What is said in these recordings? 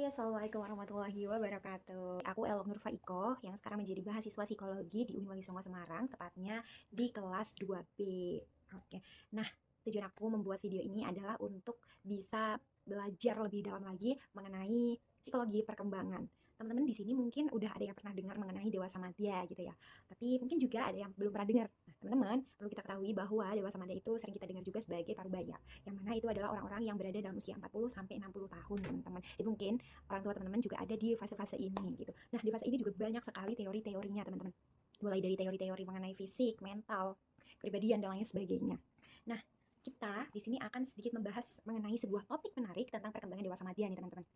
Assalamualaikum warahmatullahi wabarakatuh. Aku Elok Nurfa Iko yang sekarang menjadi mahasiswa psikologi di UIN Wali Songo Semarang, tepatnya di kelas 2B. Oke. Nah, tujuan aku membuat video ini adalah untuk bisa belajar lebih dalam lagi mengenai psikologi perkembangan. Teman-teman di sini mungkin udah ada yang pernah dengar mengenai dewasa madya gitu ya. Tapi mungkin juga ada yang belum pernah dengar. Nah, teman-teman, perlu kita ketahui bahwa dewasa madya itu sering kita dengar juga sebagai parubaya, yang mana itu adalah orang-orang yang berada dalam usia 40 sampai 60 tahun, teman-teman. Jadi mungkin orang tua teman-teman juga ada di fase-fase ini gitu. Nah, di fase ini juga banyak sekali teori-teorinya, teman-teman. Mulai dari teori-teori mengenai fisik, mental, kepribadian dan lain sebagainya. Nah, kita di sini akan sedikit membahas mengenai sebuah topik menarik tentang perkembangan dewasa madya nih, teman-teman.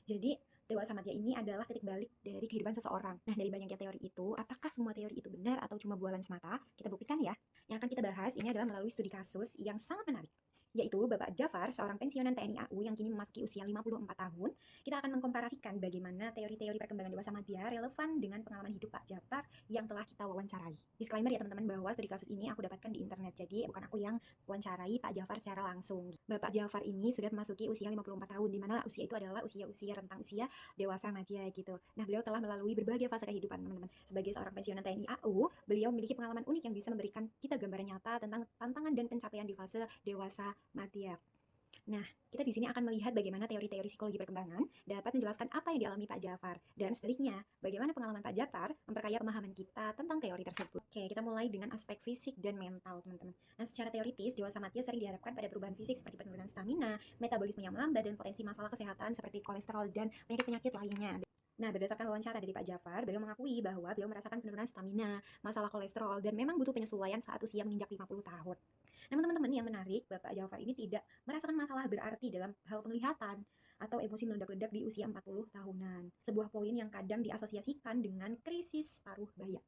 Jadi, dewasa madya ini adalah titik balik dari kehidupan seseorang. Nah, dari banyaknya teori itu, apakah semua teori itu benar atau cuma bualan semata? Kita buktikan ya. Yang akan kita bahas ini adalah melalui studi kasus yang sangat menarik, yaitu Bapak Jafar, seorang pensiunan TNI AU yang kini memasuki usia 54 tahun. Kita akan mengkomparasikan bagaimana teori-teori perkembangan dewasa madya relevan dengan pengalaman hidup Pak Jafar yang telah kita wawancarai. Disclaimer ya teman-teman, bahwa studi kasus ini aku dapatkan di internet, jadi bukan aku yang wawancarai Pak Jafar secara langsung. Bapak Jafar ini sudah memasuki usia 54 tahun, di mana usia itu adalah usia rentang usia dewasa madya gitu. Nah, beliau telah melalui berbagai fase kehidupan, teman-teman. Sebagai seorang pensiunan TNI AU, beliau memiliki pengalaman unik yang bisa memberikan kita gambaran nyata tentang tantangan dan pencapaian di fase dewasa madya. Nah, kita di sini akan melihat bagaimana teori-teori psikologi perkembangan dapat menjelaskan apa yang dialami Pak Jafar, dan sebaliknya, bagaimana pengalaman Pak Jafar memperkaya pemahaman kita tentang teori tersebut. Oke, kita mulai dengan aspek fisik dan mental, teman-teman. Nah, secara teoritis, dewasa madya sering dihadapkan pada perubahan fisik seperti penurunan stamina, metabolisme yang melambat, dan potensi masalah kesehatan seperti kolesterol dan penyakit-penyakit lainnya. Nah, berdasarkan wawancara dari Pak Jafar, beliau mengakui bahwa beliau merasakan penurunan stamina, masalah kolesterol, dan memang butuh penyesuaian saat usia menginjak 50 tahun. Namun teman-teman, yang menarik, Bapak Jafar ini tidak merasakan masalah berarti dalam hal penglihatan atau emosi meledak-ledak di usia 40 tahunan. Sebuah poin yang kadang diasosiasikan dengan krisis paruh baya.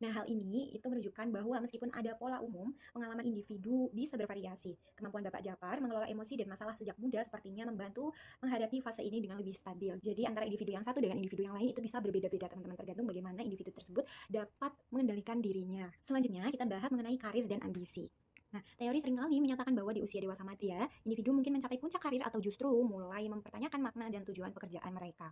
Nah, hal ini itu menunjukkan bahwa meskipun ada pola umum, pengalaman individu bisa bervariasi. Kemampuan Bapak Jafar mengelola emosi dan masalah sejak muda sepertinya membantu menghadapi fase ini dengan lebih stabil. Jadi antara individu yang satu dengan individu yang lain itu bisa berbeda-beda, teman-teman, tergantung bagaimana individu tersebut dapat mengendalikan dirinya. Selanjutnya, kita bahas mengenai karir dan ambisi. Nah, teori seringkali menyatakan bahwa di usia dewasa madya, individu mungkin mencapai puncak karir atau justru mulai mempertanyakan makna dan tujuan pekerjaan mereka.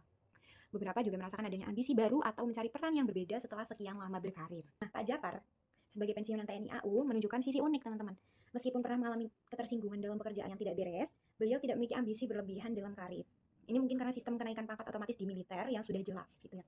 Beberapa juga merasakan adanya ambisi baru atau mencari peran yang berbeda setelah sekian lama berkarir. Nah, Pak Jafar, sebagai pensiunan TNI AU, menunjukkan sisi unik, teman-teman. Meskipun pernah mengalami ketersinggungan dalam pekerjaan yang tidak beres, beliau tidak memiliki ambisi berlebihan dalam karir. Ini mungkin karena sistem kenaikan pangkat otomatis di militer yang sudah jelas gitu ya.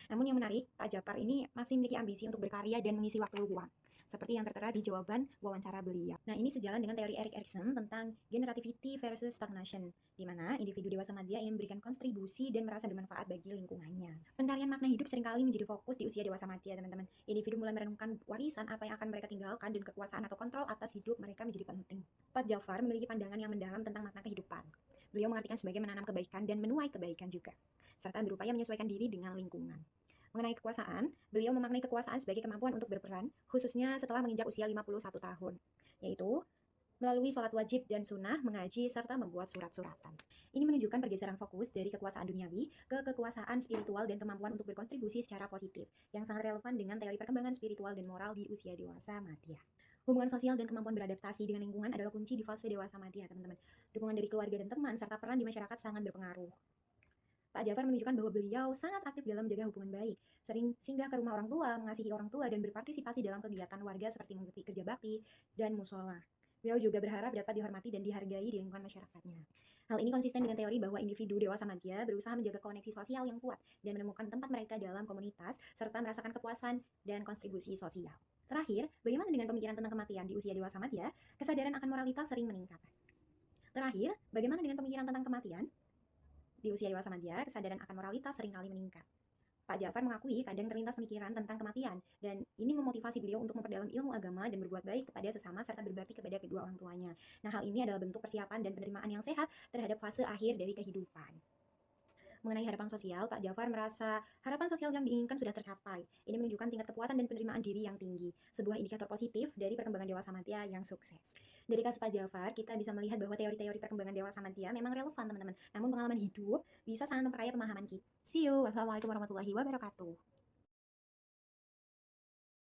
Namun yang menarik, Pak Jafar ini masih memiliki ambisi untuk berkarya dan mengisi waktu luang, seperti yang tertera di jawaban wawancara beliau. Nah, ini sejalan dengan teori Erik Erikson tentang generativity versus stagnation, di mana individu dewasa madya ingin memberikan kontribusi dan merasa bermanfaat bagi lingkungannya. Pencarian makna hidup seringkali menjadi fokus di usia dewasa madya, teman-teman. Individu mulai merenungkan warisan apa yang akan mereka tinggalkan dan kekuasaan atau kontrol atas hidup mereka menjadi penting. Pak Jafar memiliki pandangan yang mendalam tentang makna kehidupan. Beliau mengartikan sebagai menanam kebaikan dan menuai kebaikan juga, serta berupaya menyesuaikan diri dengan lingkungan. Mengenai kekuasaan, beliau memaknai kekuasaan sebagai kemampuan untuk berperan, khususnya setelah menginjak usia 51 tahun, yaitu melalui sholat wajib dan sunnah, mengaji, serta membuat surat-suratan. Ini menunjukkan pergeseran fokus dari kekuasaan duniawi ke kekuasaan spiritual dan kemampuan untuk berkontribusi secara positif, yang sangat relevan dengan teori perkembangan spiritual dan moral di usia dewasa madya. Hubungan sosial dan kemampuan beradaptasi dengan lingkungan adalah kunci di fase dewasa madya, teman-teman. Dukungan dari keluarga dan teman, serta peran di masyarakat sangat berpengaruh. Pak Jafar menunjukkan bahwa beliau sangat aktif dalam menjaga hubungan baik, sering singgah ke rumah orang tua, mengasihi orang tua, dan berpartisipasi dalam kegiatan warga seperti mengikuti kerja bakti dan musola. Beliau juga berharap dapat dihormati dan dihargai di lingkungan masyarakatnya. Hal ini konsisten dengan teori bahwa individu dewasa madya berusaha menjaga koneksi sosial yang kuat dan menemukan tempat mereka dalam komunitas, serta merasakan kepuasan dan kontribusi sosial. Terakhir, bagaimana dengan pemikiran tentang kematian di usia dewasa madya? Kesadaran akan moralitas sering meningkat. Terakhir, bagaimana dengan pemikiran tentang kematian? Di usia dewasa madya, kesadaran akan moralitas seringkali meningkat. Pak Jafar mengakui kadang terlintas pemikiran tentang kematian, dan ini memotivasi beliau untuk memperdalam ilmu agama dan berbuat baik kepada sesama serta berbakti kepada kedua orang tuanya. Nah, hal ini adalah bentuk persiapan dan penerimaan yang sehat terhadap fase akhir dari kehidupan. Mengenai harapan sosial, Pak Jafar merasa harapan sosial yang diinginkan sudah tercapai. Ini menunjukkan tingkat kepuasan dan penerimaan diri yang tinggi, sebuah indikator positif dari perkembangan dewasa madya yang sukses. Dari kasus Pak Jafar, kita bisa melihat bahwa teori-teori perkembangan dewasa madya memang relevan, teman-teman. Namun pengalaman hidup bisa sangat memperkaya pemahaman kita. See you. Wassalamualaikum warahmatullahi wabarakatuh.